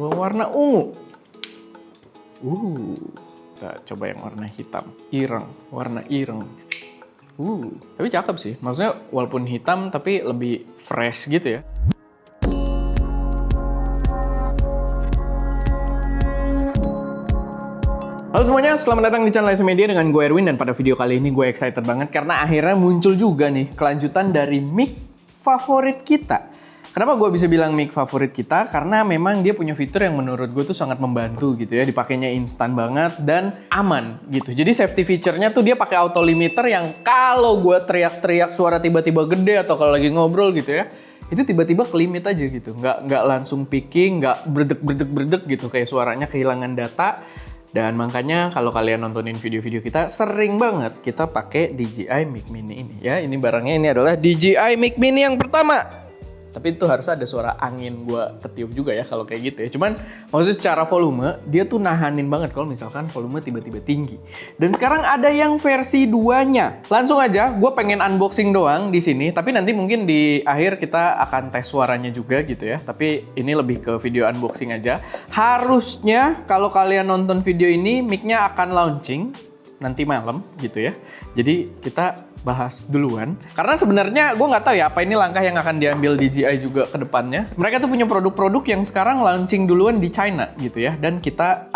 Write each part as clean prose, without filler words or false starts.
Coba warna ungu. Kita coba yang warna hitam. Ireng, warna ireng. Tapi cakep sih. Maksudnya walaupun hitam tapi lebih fresh gitu ya. Halo semuanya, selamat datang di channel SM Media dengan gue Erwin, dan pada video kali ini gue excited banget karena akhirnya muncul juga nih kelanjutan dari mic favorit kita. Kenapa gue bisa bilang mic favorit kita? Karena memang dia punya fitur yang menurut gue tuh sangat membantu gitu ya. Dipakainya instan banget dan aman gitu. Jadi safety feature-nya tuh dia pakai auto limiter yang kalau gue teriak-teriak suara tiba-tiba gede atau kalau lagi ngobrol gitu ya, itu tiba-tiba kelimit aja gitu. Nggak langsung picking, nggak berdek gitu kayak suaranya kehilangan data. Dan makanya kalau kalian nontonin video-video kita, sering banget kita pakai DJI Mic Mini ini ya. Ini barangnya ini adalah DJI Mic Mini yang pertama. Tapi itu harus ada suara angin gue ketiup juga ya kalau kayak gitu ya. Cuman maksudnya secara volume, dia tuh nahanin banget kalau misalkan volume tiba-tiba tinggi. Dan sekarang ada yang versi 2-nya. Langsung aja, gue pengen unboxing doang di sini. Tapi nanti mungkin di akhir kita akan tes suaranya juga gitu ya. Tapi ini lebih ke video unboxing aja. Harusnya kalau kalian nonton video ini, mic-nya akan launching nanti malam gitu ya. Jadi kita bahas duluan. Karena sebenarnya gue nggak tahu ya apa ini langkah yang akan diambil DJI juga ke depannya. Mereka tuh punya produk-produk yang sekarang launching duluan di China gitu ya. Dan kita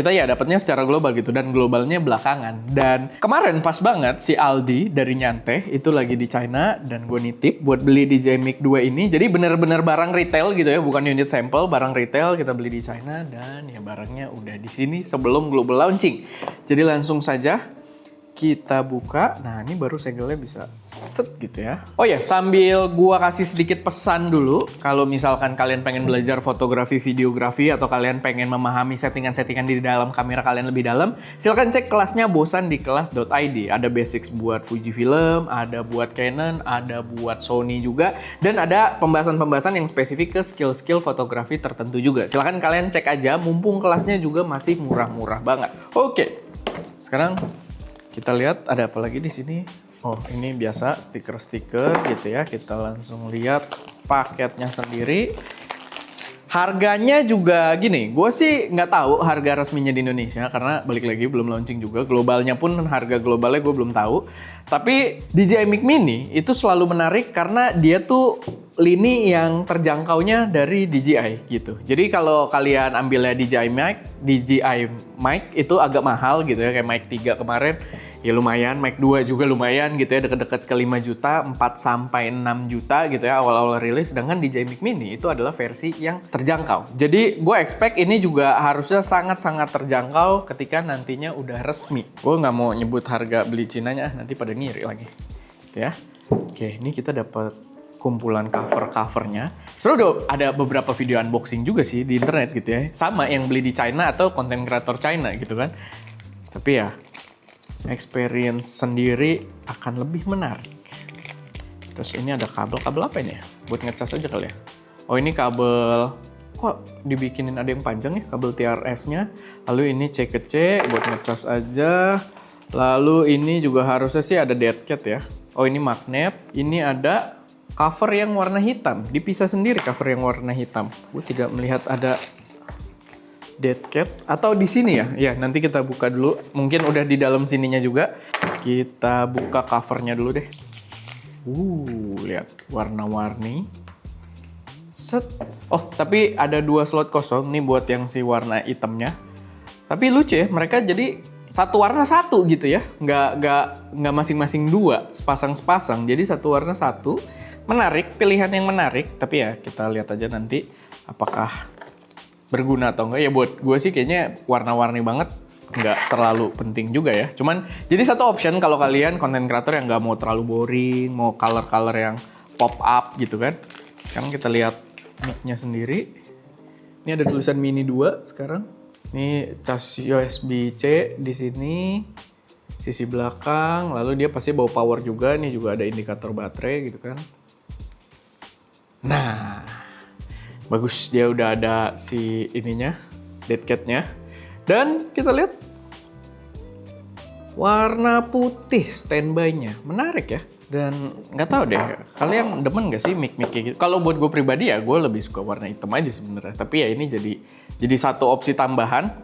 ya dapatnya secara global gitu. Dan globalnya belakangan. Dan kemarin pas banget si Aldi dari Nyanteh itu lagi di China. Dan gue nitip buat beli DJI Mic 2 ini. Jadi bener-bener barang retail gitu ya. Bukan unit sampel, barang retail kita beli di China. Dan ya barangnya udah di sini sebelum global launching. Jadi langsung saja kita buka. Nah ini baru segelnya bisa set gitu ya. Oh ya, sambil gua kasih sedikit pesan dulu. Kalau misalkan kalian pengen belajar fotografi, videografi, atau kalian pengen memahami settingan-settingan di dalam kamera kalian lebih dalam, silahkan cek kelasnya Bosan di kelas.id. Ada basics buat Fujifilm, ada buat Canon, ada buat Sony juga, dan ada pembahasan-pembahasan yang spesifik ke skill-skill fotografi tertentu juga. Silahkan kalian cek aja, mumpung kelasnya juga masih murah-murah banget. Oke, sekarang kita lihat ada apa lagi di sini. Oh, ini biasa stiker-stiker gitu ya. Kita langsung lihat paketnya sendiri. Harganya juga gini, gue sih nggak tahu harga resminya di Indonesia karena balik lagi belum launching juga. Globalnya pun harga globalnya gue belum tahu. Tapi DJI Mic Mini itu selalu menarik karena dia tuh lini yang terjangkaunya dari DJI gitu. Jadi kalau kalian ambilnya DJI Mic itu agak mahal gitu ya, kayak Mic 3 kemarin. Ya lumayan, Mic 2 juga lumayan gitu ya, deket-deket ke 5 juta, 4 sampai 6 juta gitu ya awal-awal rilis. Sedangkan DJI Mic Mini itu adalah versi yang terjangkau. Jadi gue expect ini juga harusnya sangat-sangat terjangkau ketika nantinya udah resmi. Gue nggak mau nyebut harga beli Cinanya, nanti pada ngiri lagi. Ya. Oke, ini kita dapat kumpulan cover-covernya. Sebenarnya udah ada beberapa video unboxing juga sih di internet gitu ya. Sama yang beli di China atau konten kreator China gitu kan. Tapi ya, experience sendiri akan lebih menarik. Terus ini ada kabel apa ini ya? Buat ngecas aja kali ya. Oh ini kabel, kok dibikinin ada yang panjang ya kabel TRS-nya. Lalu ini C ke C buat ngecas aja. Lalu ini juga harusnya sih ada dead cat ya. Oh ini magnet. Ini ada cover yang warna hitam. Dipisah sendiri cover yang warna hitam. Gue tidak melihat ada dead cat atau di sini ya. Ya, nanti kita buka dulu. Mungkin udah di dalam sininya juga. Kita buka covernya dulu deh. Lihat warna-warni. Set. Oh, tapi ada 2 slot kosong nih buat yang si warna hitamnya. Tapi lucu ya, mereka jadi satu warna satu gitu ya. Nggak masing-masing 2, sepasang-sepasang. Jadi satu warna satu. Menarik, pilihan yang menarik. Tapi ya kita lihat aja nanti apakah berguna atau enggak. Ya buat gue sih kayaknya warna-warni banget, nggak terlalu penting juga ya. Cuman jadi satu option kalau kalian konten kreator yang nggak mau terlalu boring, mau color-color yang pop up gitu kan. Sekarang kita lihat mic-nya sendiri. Ini ada tulisan Mini 2 sekarang. Ini cas USB-C di sini, sisi belakang. Lalu dia pasti bawa power juga. Ini juga ada indikator baterai gitu kan. Nah, bagus, dia udah ada si ininya, dead cat-nya. Dan kita lihat warna putih standby-nya. Menarik ya. Dan nggak tahu deh, kalian demen nggak sih mic kayak gitu? Kalau buat gue pribadi ya, gue lebih suka warna hitam aja sebenarnya. Tapi ya ini jadi satu opsi tambahan.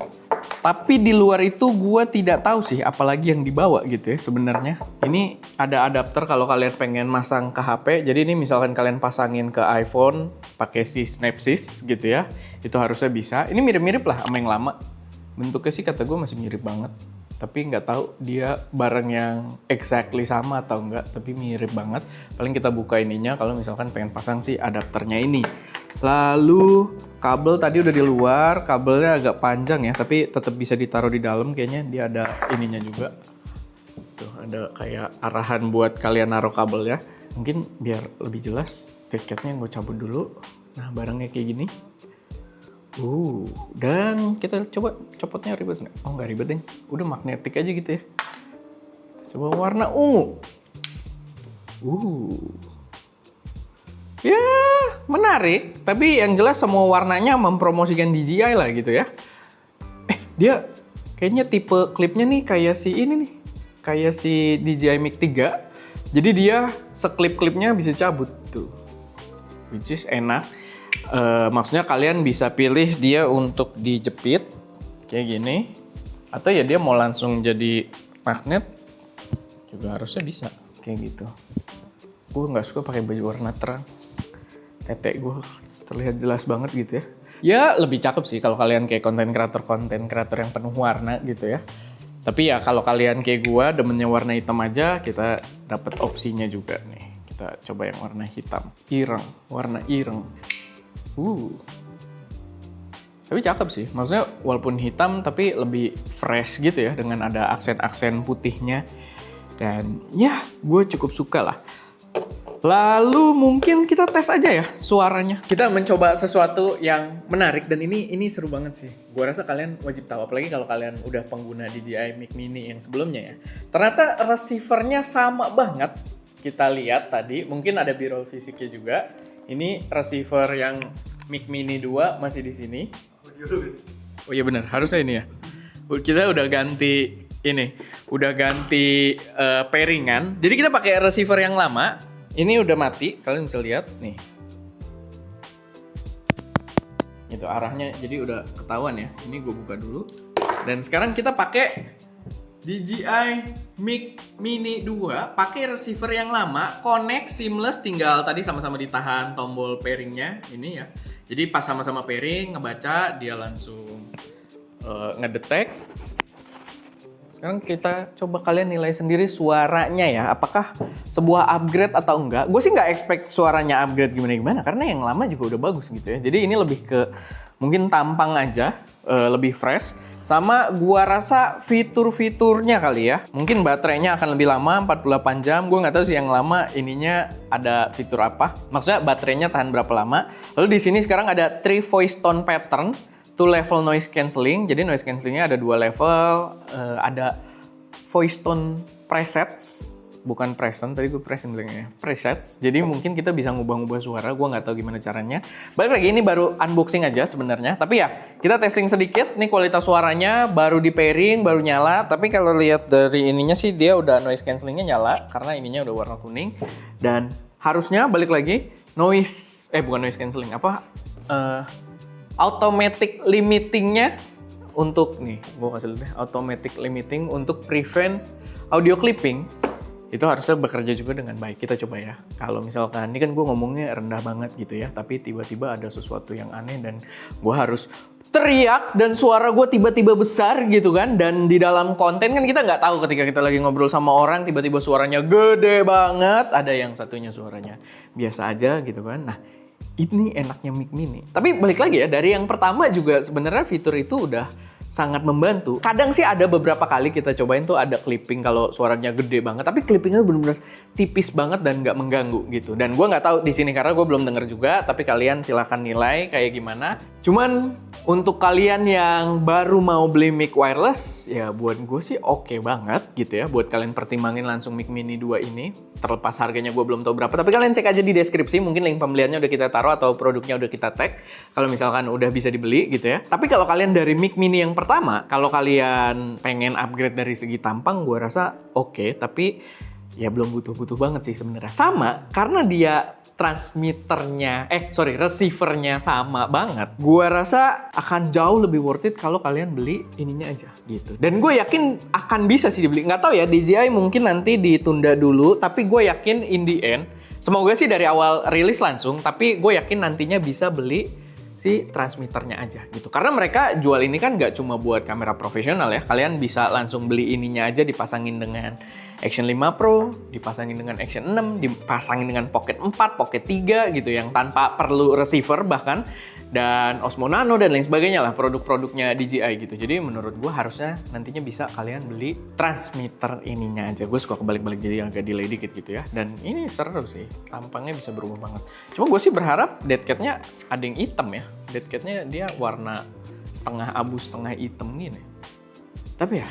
Tapi di luar itu gue tidak tahu sih, apalagi yang dibawa gitu ya sebenarnya. Ini ada adapter kalau kalian pengen masang ke HP. Jadi ini misalkan kalian pasangin ke iPhone, pakai si Snapsys gitu ya, itu harusnya bisa. Ini mirip-mirip lah sama yang lama. Bentuknya sih kata gue masih mirip banget. Tapi nggak tahu dia barang yang exactly sama atau enggak, tapi mirip banget. Paling kita buka ininya kalau misalkan pengen pasang si adapternya ini. Lalu kabel tadi udah di luar, kabelnya agak panjang ya, tapi tetap bisa ditaruh di dalam. Kayaknya dia ada ininya juga. Tuh ada kayak arahan buat kalian naruh kabel ya. Mungkin biar lebih jelas, tiketnya gue cabut dulu. Nah barangnya kayak gini. Dan kita coba copotnya ribet nggak? Oh nggak ribet deh, udah magnetik aja gitu ya. Sebuah warna ungu. Ya menarik, tapi yang jelas semua warnanya mempromosikan DJI lah gitu ya. Dia kayaknya tipe klipnya nih kayak si ini nih, kayak si DJI Mic 3. Jadi dia seklip-klipnya bisa cabut tuh, which is enak. Maksudnya kalian bisa pilih dia untuk dijepit kayak gini, atau ya dia mau langsung jadi magnet juga harusnya bisa kayak gitu. Gue nggak suka pakai baju warna terang, tete gue terlihat jelas banget gitu ya. Ya lebih cakep sih kalau kalian kayak konten kreator yang penuh warna gitu ya. Tapi ya kalau kalian kayak gue demennya warna hitam aja, kita dapat opsinya juga nih. Kita coba yang warna hitam, warna ireng. Tapi cakep sih, maksudnya walaupun hitam tapi lebih fresh gitu ya dengan ada aksen-aksen putihnya. Dan ya gue cukup suka lah. Lalu mungkin kita tes aja ya suaranya. Kita mencoba sesuatu yang menarik dan ini seru banget sih. Gue rasa kalian wajib tahu, apalagi kalau kalian udah pengguna DJI Mic Mini yang sebelumnya ya. Ternyata receivernya sama banget. Kita lihat tadi, mungkin ada b-roll fisiknya juga. Ini receiver yang Mic Mini 2 masih di sini. Oh iya benar, harusnya ini ya. Kita udah ganti ini, udah ganti pairingan. Jadi kita pakai receiver yang lama. Ini udah mati, kalian bisa lihat nih. Itu arahnya, jadi udah ketahuan ya. Ini gue buka dulu. Dan sekarang kita pakai DJI Mic Mini 2 pakai receiver yang lama, connect seamless, tinggal tadi sama-sama ditahan tombol pairingnya ini ya. Jadi pas sama-sama pairing, ngebaca dia langsung ngedetect. Sekarang kita coba kalian nilai sendiri suaranya ya, apakah sebuah upgrade atau enggak. Gue sih nggak expect suaranya upgrade gimana-gimana, karena yang lama juga udah bagus gitu ya. Jadi ini lebih ke mungkin tampang aja, lebih fresh. Sama gua rasa fitur-fiturnya kali ya. Mungkin baterainya akan lebih lama, 48 jam. Gua nggak tahu sih yang lama ininya ada fitur apa. Maksudnya baterainya tahan berapa lama. Lalu di sini sekarang ada 3 voice tone pattern, 2 level noise cancelling. Jadi noise cancellingnya ada 2 level. Ada voice tone presets. Bukan present, tadi gue present bilangnya. Presets. Jadi mungkin kita bisa ngubah-ngubah suara. Gue nggak tahu gimana caranya. Balik lagi, ini baru unboxing aja sebenarnya. Tapi ya, kita testing sedikit. Ini kualitas suaranya baru di pairing, baru nyala. Tapi kalau lihat dari ininya sih, dia udah noise cancellingnya nyala. Karena ininya udah warna kuning. Dan harusnya balik lagi, bukan noise cancelling. Automatic limitingnya untuk, nih, gue kasih lihat deh. Automatic limiting untuk prevent audio clipping. Itu harusnya bekerja juga dengan baik. Kita coba ya. Kalau misalkan, ini kan gue ngomongnya rendah banget gitu ya, tapi tiba-tiba ada sesuatu yang aneh dan gue harus teriak dan suara gue tiba-tiba besar gitu kan. Dan di dalam konten kan kita nggak tahu ketika kita lagi ngobrol sama orang, tiba-tiba suaranya gede banget. Ada yang satunya suaranya biasa aja gitu kan. Nah, ini enaknya Mic Mini. Tapi balik lagi ya, dari yang pertama juga sebenarnya fitur itu udah sangat membantu. Kadang sih ada beberapa kali kita cobain tuh ada clipping kalau suaranya gede banget, tapi clippingnya benar-benar tipis banget dan nggak mengganggu gitu. Dan gue nggak tahu di sini karena gue belum denger juga, tapi kalian silahkan nilai kayak gimana. Cuman untuk kalian yang baru mau beli mic wireless, ya buat gue sih oke banget gitu ya. Buat kalian pertimbangin langsung Mic Mini 2 ini. Terlepas harganya gue belum tahu berapa, tapi kalian cek aja di deskripsi, mungkin link pembeliannya udah kita taruh atau produknya udah kita tag. Kalau misalkan udah bisa dibeli gitu ya. Tapi kalau kalian dari Mic Mini yang pertama, kalau kalian pengen upgrade dari segi tampang, gue rasa oke. Tapi ya belum butuh-butuh banget sih sebenarnya. Sama, karena dia receivernya sama banget. Gua rasa akan jauh lebih worth it kalau kalian beli ininya aja gitu. Dan gue yakin akan bisa sih dibeli. Nggak tahu ya, DJI mungkin nanti ditunda dulu, tapi gue yakin in the end, semoga sih dari awal rilis langsung, tapi gue yakin nantinya bisa beli si transmitternya aja gitu. Karena mereka jual ini kan nggak cuma buat kamera profesional ya. Kalian bisa langsung beli ininya aja, dipasangin dengan Action 5 Pro, dipasangin dengan Action 6, dipasangin dengan Pocket 4, Pocket 3 gitu yang tanpa perlu receiver bahkan, dan Osmo Nano dan lain sebagainya lah produk-produknya DJI gitu. Jadi menurut gue harusnya nantinya bisa kalian beli transmitter ininya aja. Gue suka kebalik-balik jadi agak delay dikit gitu ya. Dan ini seru sih, tampangnya bisa berubah banget. Cuma gue sih berharap dead cat-nya ada yang hitam ya. Dead cat-nya dia warna setengah abu setengah hitam gini. Tapi ya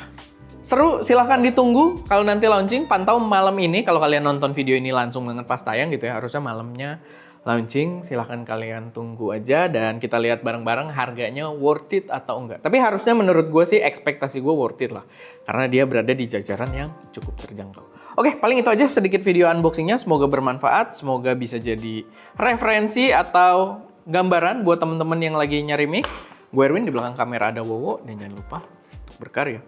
seru, silahkan ditunggu kalau nanti launching. Pantau malam ini kalau kalian nonton video ini langsung banget pas tayang gitu ya. Harusnya malamnya launching, silahkan kalian tunggu aja dan kita lihat bareng-bareng harganya worth it atau enggak. Tapi harusnya menurut gue sih ekspektasi gue worth it lah. Karena dia berada di jajaran yang cukup terjangkau. Oke, paling itu aja sedikit video unboxingnya. Semoga bermanfaat, semoga bisa jadi referensi atau gambaran buat teman-teman yang lagi nyari mic. Gue Erwin, di belakang kamera ada Wowo, dan jangan lupa untuk berkarya.